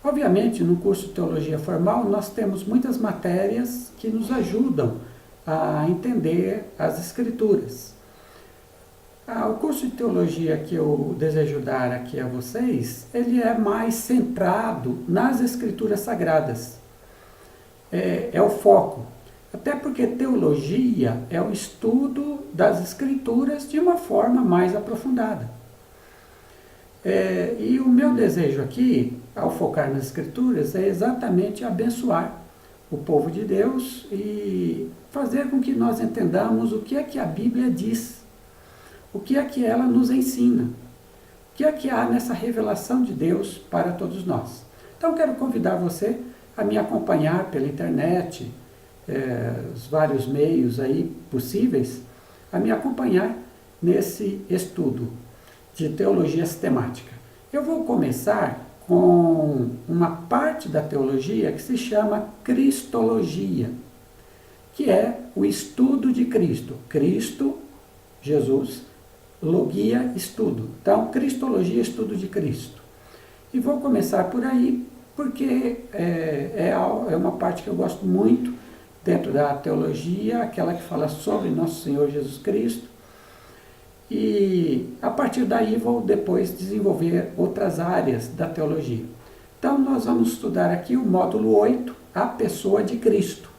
Obviamente, no curso de Teologia Formal, nós temos muitas matérias que nos ajudam a entender as Escrituras. O curso de Teologia que eu desejo dar aqui a vocês, ele é mais centrado nas Escrituras Sagradas. É o foco. Até porque teologia é o estudo das Escrituras de uma forma mais aprofundada. E o meu desejo aqui, ao focar nas Escrituras, é exatamente abençoar o povo de Deus e fazer com que nós entendamos o que é que a Bíblia diz, o que é que ela nos ensina, o que é que há nessa revelação de Deus para todos nós. Então, quero convidar você a me acompanhar pela internet, os vários meios aí possíveis, a me acompanhar nesse estudo de teologia sistemática. Eu vou começar com uma parte da teologia que se chama Cristologia, que é o estudo de Cristo. Cristo, Jesus, logia, estudo. Então, Cristologia, estudo de Cristo. E vou começar por aí, porque é uma parte que eu gosto muito dentro da teologia, aquela que fala sobre Nosso Senhor Jesus Cristo. E a partir daí vou depois desenvolver outras áreas da teologia. Então nós vamos estudar aqui o módulo 8, a pessoa de Cristo.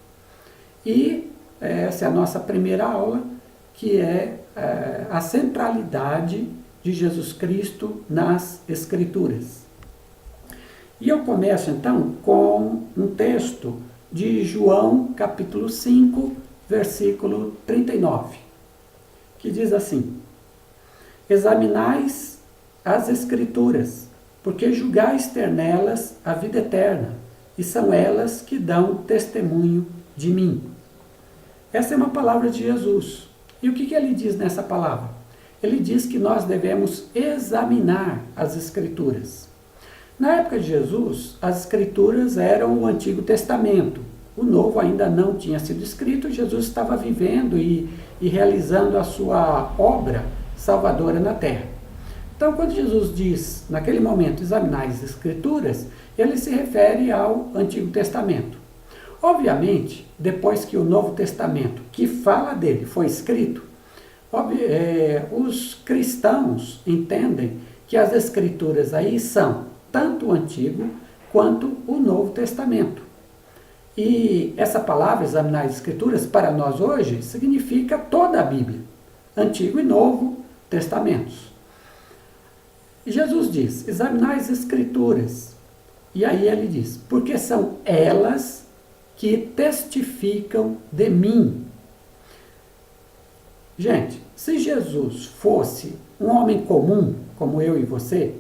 E essa é a nossa primeira aula, que é a centralidade de Jesus Cristo nas Escrituras. E eu começo então com um texto de João capítulo 5, versículo 39, que diz assim: examinais as Escrituras, porque julgais ter nelas a vida eterna, e são elas que dão testemunho de mim. Essa é uma palavra de Jesus. E o que ele diz nessa palavra? Ele diz que nós devemos examinar as Escrituras. Na época de Jesus, as Escrituras eram o Antigo Testamento. O Novo ainda não tinha sido escrito, Jesus estava vivendo e realizando a sua obra salvadora na terra. Então, quando Jesus diz, naquele momento, examinar as Escrituras, ele se refere ao Antigo Testamento. Obviamente, depois que o Novo Testamento, que fala dele, foi escrito, os cristãos entendem que as Escrituras aí são tanto o Antigo quanto o Novo Testamento. E essa palavra, examinar as Escrituras, para nós hoje, significa toda a Bíblia, Antigo e Novo Testamentos. E Jesus diz, examinar as Escrituras. E aí ele diz, porque são elas que testificam de mim. Gente, se Jesus fosse um homem comum, como eu e você,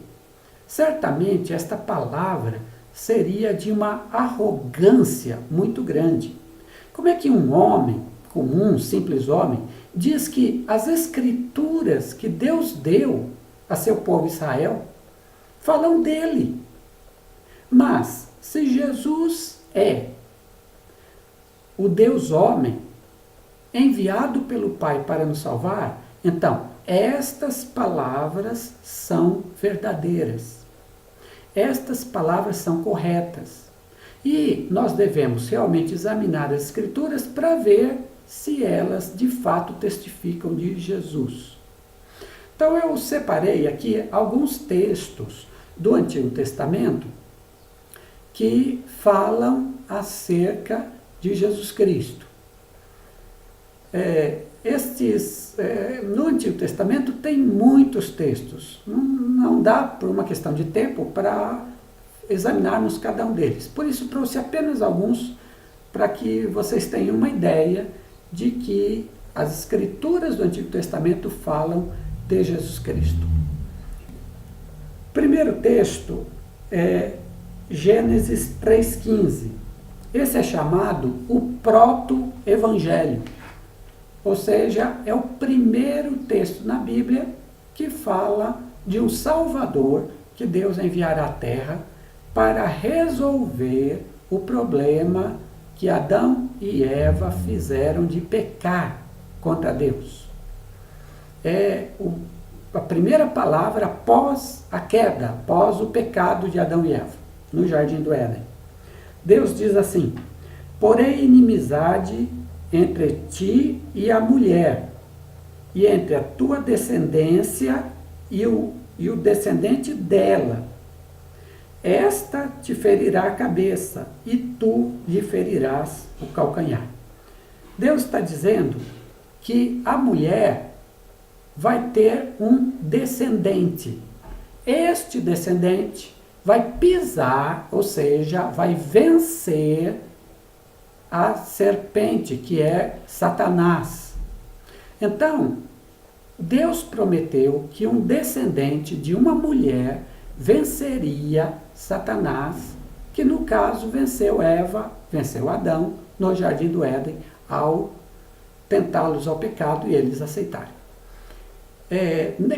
certamente esta palavra seria de uma arrogância muito grande. Como é que um homem comum, um simples homem, diz que as Escrituras que Deus deu a seu povo Israel falam dele? Mas, se Jesus é o Deus homem, enviado pelo Pai para nos salvar, então, estas palavras são verdadeiras. Estas palavras são corretas. E nós devemos realmente examinar as Escrituras para ver se elas de fato testificam de Jesus. Então eu separei aqui alguns textos do Antigo Testamento que falam acerca de Jesus Cristo. No Antigo Testamento tem muitos textos. Não dá, por uma questão de tempo, para examinarmos cada um deles. Por isso trouxe apenas alguns para que vocês tenham uma ideia de que as Escrituras do Antigo Testamento falam de Jesus Cristo. Primeiro texto é Gênesis 3,15. Esse é chamado o proto-evangelho. Ou seja, é o primeiro texto na Bíblia que fala de um Salvador que Deus enviará à Terra para resolver o problema que Adão e Eva fizeram de pecar contra Deus. É a primeira palavra após a queda, após o pecado de Adão e Eva. no Jardim do Éden. Deus diz assim: porém inimizade entre ti e a mulher, e entre a tua descendência e o descendente dela. Esta te ferirá a cabeça, e tu lhe ferirás o calcanhar. Deus está dizendo que a mulher vai ter um descendente. Este descendente vai pisar, ou seja, vai vencer a serpente, que é Satanás. Então, Deus prometeu que um descendente de uma mulher venceria Satanás, que no caso venceu Eva, venceu Adão no Jardim do Éden, ao tentá-los ao pecado e eles aceitarem.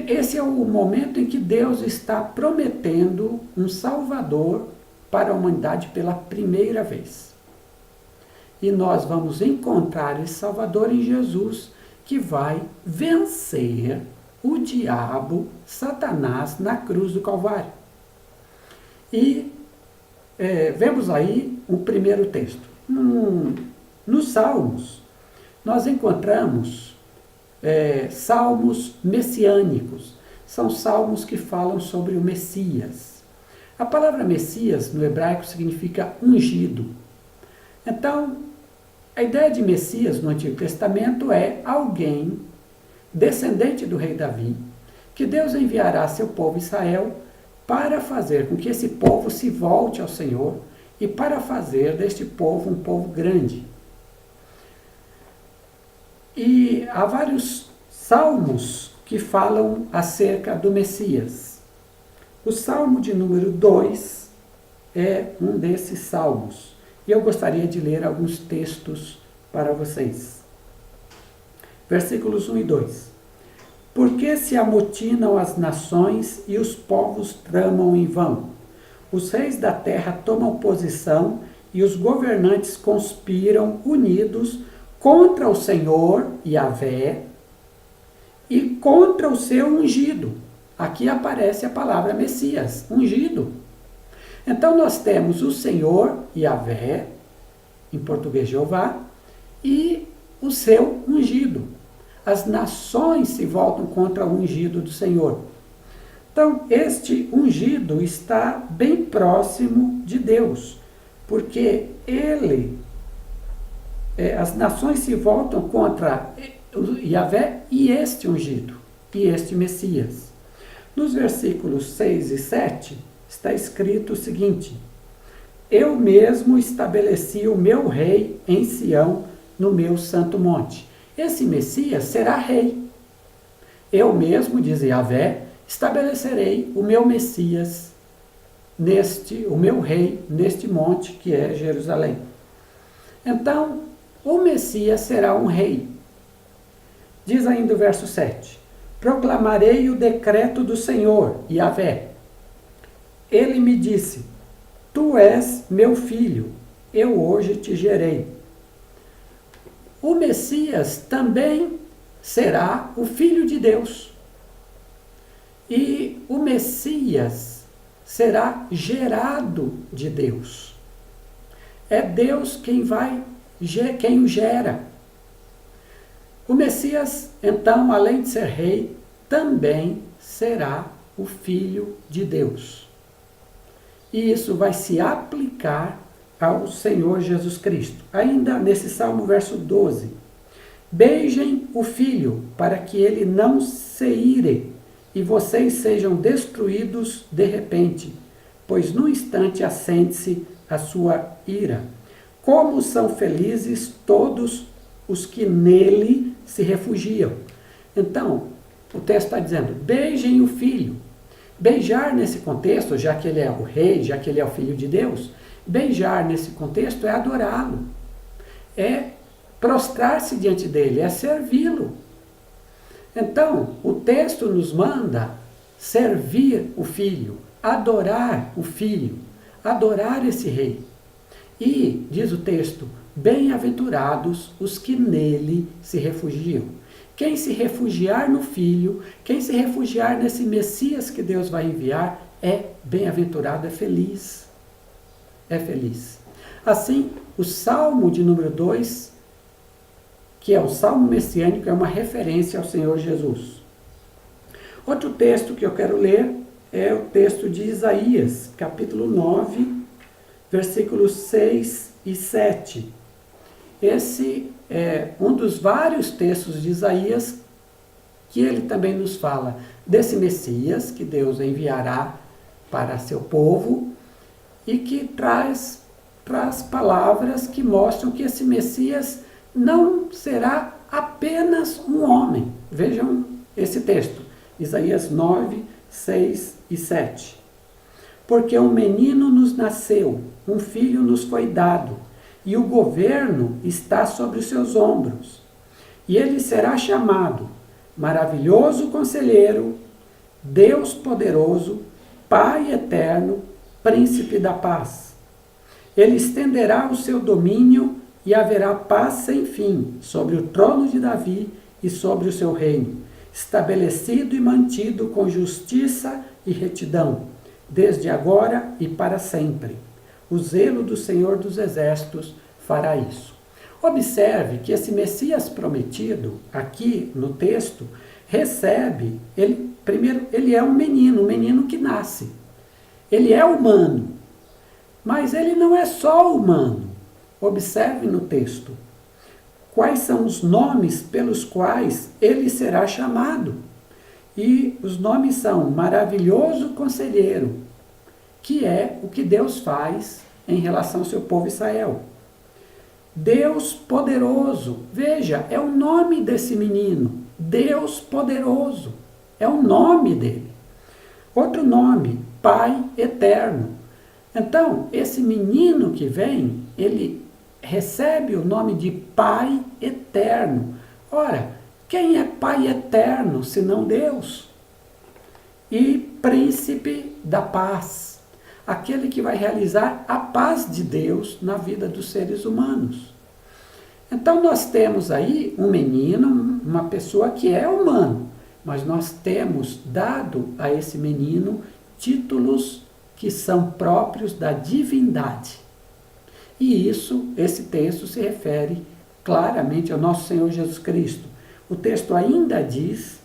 Esse é o momento em que Deus está prometendo um Salvador para a humanidade pela primeira vez. E nós vamos encontrar esse Salvador em Jesus, que vai vencer o diabo, Satanás, na cruz do Calvário. E vemos aí o primeiro texto. Nos Salmos, nós encontramos salmos messiânicos. São salmos que falam sobre o Messias. A palavra Messias, no hebraico, significa ungido. Então, a ideia de Messias no Antigo Testamento é alguém descendente do rei Davi, que Deus enviará a seu povo Israel para fazer com que esse povo se volte ao Senhor e para fazer deste povo um povo grande. E há vários salmos que falam acerca do Messias. O Salmo de número 2 é um desses salmos. E eu gostaria de ler alguns textos para vocês. Versículos 1 e 2. Por que se amotinam as nações e os povos tramam em vão? Os reis da terra tomam posição e os governantes conspiram unidos contra o Senhor, Yahvé, e contra o seu ungido. Aqui aparece a palavra Messias, ungido. Então nós temos o Senhor, Yahvé, em português Jeová, e o seu ungido. As nações se voltam contra o ungido do Senhor. Então, este ungido está bem próximo de Deus, porque as nações se voltam contra Yahvé e este ungido, e este Messias. Nos versículos 6 e 7, está escrito o seguinte: eu mesmo estabeleci o meu rei em Sião, no meu santo monte. Esse Messias será rei. Eu mesmo, diz Yahvé, estabelecerei o meu Messias, o meu rei, neste monte que é Jerusalém. Então, o Messias será um rei. Diz ainda o verso 7: proclamarei o decreto do Senhor, Yahvé. Ele me disse: tu és meu filho, eu hoje te gerei. O Messias também será o Filho de Deus. E o Messias será gerado de Deus. É Deus quem o gera. O Messias, então, além de ser rei, também será o Filho de Deus. E isso vai se aplicar ao Senhor Jesus Cristo. Ainda nesse Salmo, verso 12. Beijem o Filho, para que ele não se ire, e vocês sejam destruídos de repente, pois no instante acende-se a sua ira. Como são felizes todos os que nele se refugiam. Então, o texto está dizendo, beijem o Filho. Beijar nesse contexto, já que ele é o rei, já que ele é o Filho de Deus, beijar nesse contexto é adorá-lo, é prostrar-se diante dele, é servi-lo. Então, o texto nos manda servir o Filho, adorar o Filho, adorar esse rei. E, diz o texto, bem-aventurados os que nele se refugiam. Quem se refugiar no Filho, quem se refugiar nesse Messias que Deus vai enviar, é bem-aventurado, é feliz. é feliz. Assim, o Salmo de número 2, que é o Salmo messiânico, é uma referência ao Senhor Jesus. Outro texto que eu quero ler é o texto de Isaías, capítulo 9, versículos 6 e 7. Esse é um dos vários textos de Isaías que ele também nos fala desse Messias que Deus enviará para seu povo e que traz palavras que mostram que esse Messias não será apenas um homem. Vejam esse texto, Isaías 9, 6 e 7. Porque um menino nos nasceu, um filho nos foi dado, e o governo está sobre os seus ombros. E ele será chamado Maravilhoso Conselheiro, Deus Poderoso, Pai Eterno, Príncipe da Paz. Ele estenderá o seu domínio e haverá paz sem fim sobre o trono de Davi e sobre o seu reino, estabelecido e mantido com justiça e retidão, desde agora e para sempre. O zelo do Senhor dos Exércitos fará isso. Observe que esse Messias prometido, aqui no texto, recebe, ele é um menino que nasce. Ele é humano, mas ele não é só humano. Observe no texto quais são os nomes pelos quais ele será chamado. E os nomes são Maravilhoso Conselheiro, que é o que Deus faz em relação ao seu povo Israel. Deus Poderoso, veja, é o nome desse menino, Deus Poderoso, é o nome dele. Outro nome, Pai Eterno. Então, esse menino que vem, ele recebe o nome de Pai Eterno. Ora, quem é Pai Eterno, senão Deus? E Príncipe da Paz, aquele que vai realizar a paz de Deus na vida dos seres humanos. Então nós temos aí um menino, uma pessoa que é humano, mas nós temos dado a esse menino títulos que são próprios da divindade. E esse texto se refere claramente ao nosso Senhor Jesus Cristo. O texto ainda diz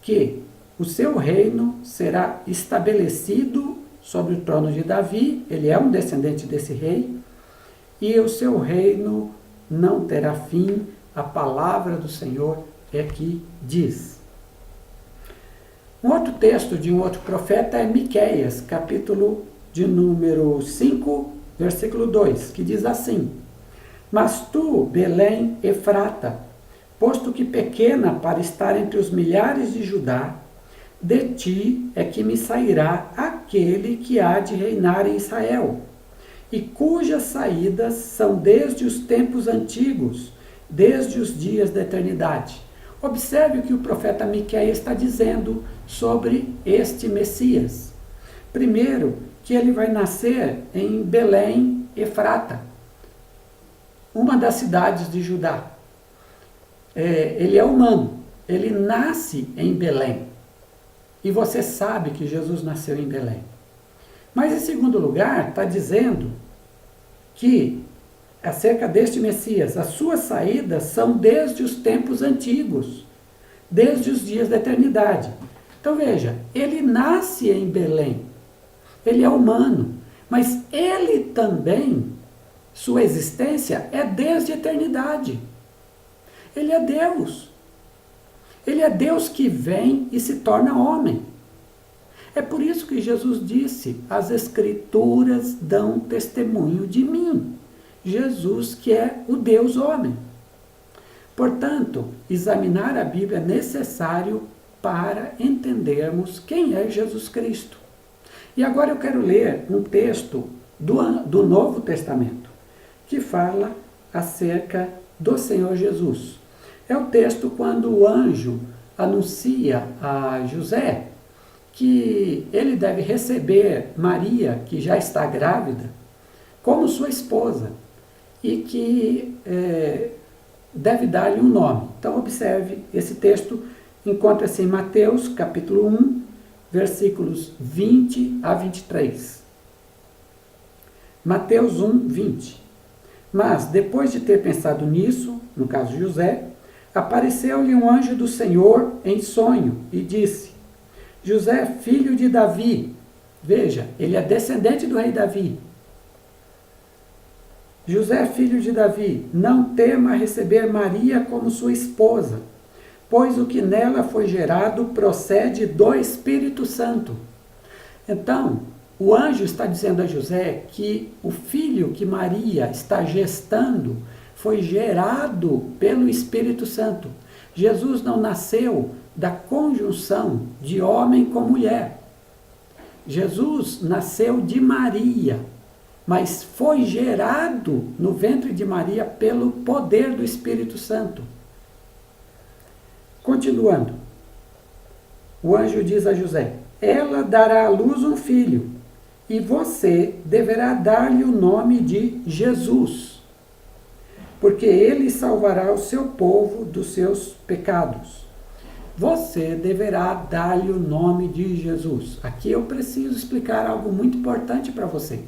que o seu reino será estabelecido sobre o trono de Davi, ele é um descendente desse rei, e o seu reino não terá fim, a palavra do Senhor é que diz. Um outro texto de um outro profeta é Miqueias, capítulo de número 5, versículo 2, que diz assim: Mas tu, Belém Efrata, posto que pequena para estar entre os milhares de Judá, de ti é que me sairá aquele que há de reinar em Israel, e cujas saídas são desde os tempos antigos, desde os dias da eternidade. Observe o que o profeta Miqueias está dizendo sobre este Messias. Primeiro, que ele vai nascer em Belém Efrata, uma das cidades de Judá. Ele é humano, ele nasce em Belém. E você sabe que Jesus nasceu em Belém. Mas, em segundo lugar, está dizendo que, acerca deste Messias, as suas saídas são desde os tempos antigos, desde os dias da eternidade. Então, veja, ele nasce em Belém, ele é humano, mas ele também, sua existência é desde a eternidade. Ele é Deus. Ele é Deus que vem e se torna homem. É por isso que Jesus disse: as Escrituras dão testemunho de mim. Jesus, que é o Deus homem. Portanto, examinar a Bíblia é necessário para entendermos quem é Jesus Cristo. E agora eu quero ler um texto do Novo Testamento, que fala acerca do Senhor Jesus. É o texto quando o anjo anuncia a José que ele deve receber Maria, que já está grávida, como sua esposa, e que deve dar-lhe um nome. Então observe, esse texto encontra-se em Mateus, capítulo 1, versículos 20 a 23. Mateus 1, 20. Mas, depois de ter pensado nisso, no caso de José, apareceu-lhe um anjo do Senhor em sonho e disse: José, filho de Davi, veja, ele é descendente do rei Davi. José, filho de Davi, não tema receber Maria como sua esposa, pois o que nela foi gerado procede do Espírito Santo. Então, o anjo está dizendo a José que o filho que Maria está gestando foi gerado pelo Espírito Santo. Jesus não nasceu da conjunção de homem com mulher. Jesus nasceu de Maria, mas foi gerado no ventre de Maria pelo poder do Espírito Santo. Continuando, o anjo diz a José: ela dará à luz um filho, e você deverá dar-lhe o nome de Jesus, porque ele salvará o seu povo dos seus pecados. Você deverá dar-lhe o nome de Jesus. Aqui eu preciso explicar algo muito importante para você,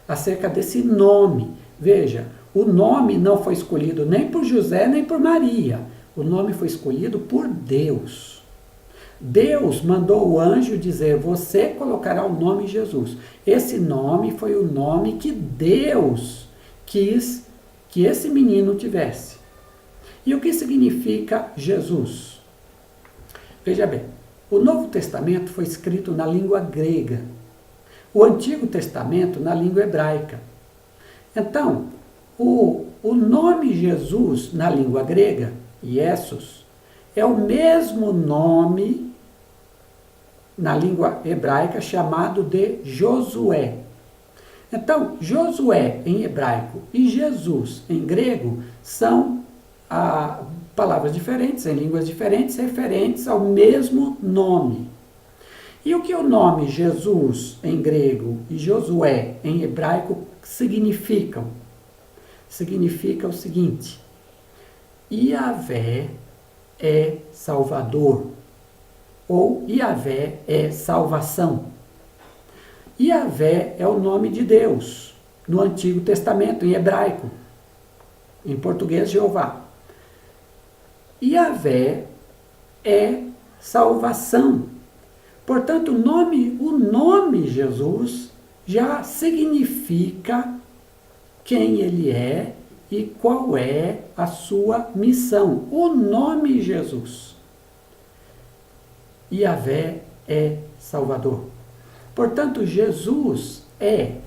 acerca desse nome. Veja, o nome não foi escolhido nem por José, nem por Maria. O nome foi escolhido por Deus. Deus mandou o anjo dizer: você colocará o nome Jesus. Esse nome foi o nome que Deus quis que esse menino tivesse. E o que significa Jesus? Veja bem, o Novo Testamento foi escrito na língua grega, o Antigo Testamento na língua hebraica. Então, o nome Jesus na língua grega, Iesus, é o mesmo nome na língua hebraica chamado de Josué. Então, Josué em hebraico e Jesus em grego são palavras diferentes, em línguas diferentes, referentes ao mesmo nome. E o que o nome Jesus em grego e Josué em hebraico significam? Significa o seguinte: Yahvé é Salvador, ou Yahvé é salvação. Yahvé é o nome de Deus no Antigo Testamento, em hebraico, em português, Jeová. Yahvé é salvação. Portanto, o nome Jesus já significa quem ele é e qual é a sua missão. O nome Jesus. Yahvé é Salvador. Portanto, Jesus é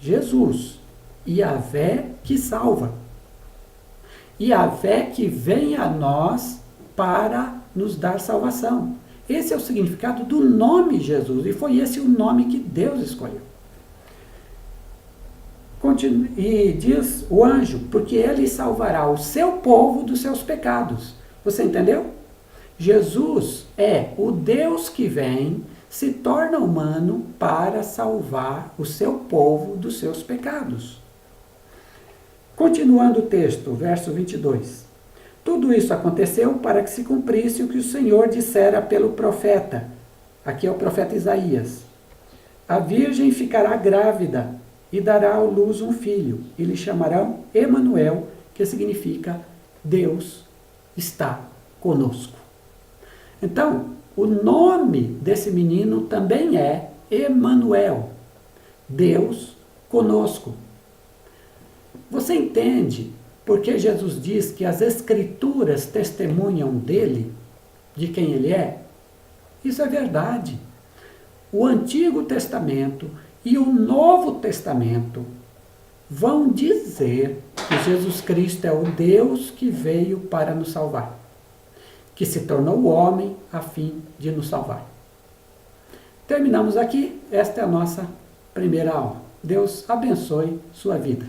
Jesus. Yahvé que salva. Yahvé que vem a nós para nos dar salvação. Esse é o significado do nome Jesus, e foi esse o nome que Deus escolheu. E diz o anjo: porque ele salvará o seu povo dos seus pecados. Você entendeu? Jesus é o Deus que vem, se torna humano para salvar o seu povo dos seus pecados. Continuando o texto, verso 22. Tudo isso aconteceu para que se cumprisse o que o Senhor dissera pelo profeta. Aqui é o profeta Isaías. A virgem ficará grávida e dará à luz um filho, e lhe chamarão Emanuel, que significa Deus está conosco. Então, o nome desse menino também é Emanuel, Deus conosco. Você entende porque Jesus diz que as Escrituras testemunham dele, de quem ele é? Isso é verdade. O Antigo Testamento e o Novo Testamento vão dizer que Jesus Cristo é o Deus que veio para nos salvar, que se tornou homem a fim de nos salvar. Terminamos aqui. Esta é a nossa primeira aula. Deus abençoe sua vida.